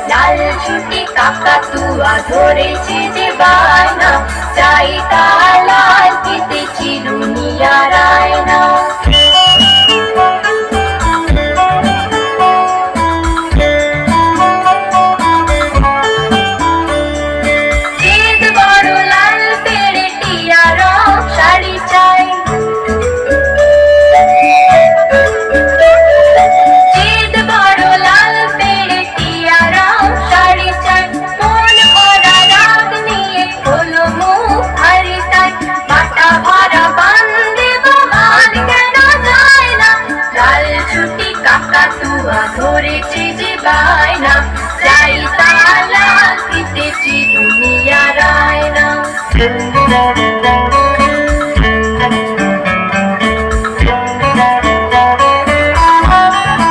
লাল ছুটি কাকাতুয়া ধরেছে যে বায়না, চাই তার লাল খেতে চিরুনি আর আয়না। জিদ বড় লাল পেড়ে টিয়া রং শাড়ি চাই, জিদ বড় লাল পেড়ে টিয়া রং শাড়ি চাই। মন ভরা রাগ নিয়ে হলো মুখ হারি তাই, বাটা ভরা বান দেব মান কেন যায় না। লাল ছুটি কাকাতুয়া ধরেছে যে বায়না, চাই তার লাল খেতে চিরুনি আর আয়না।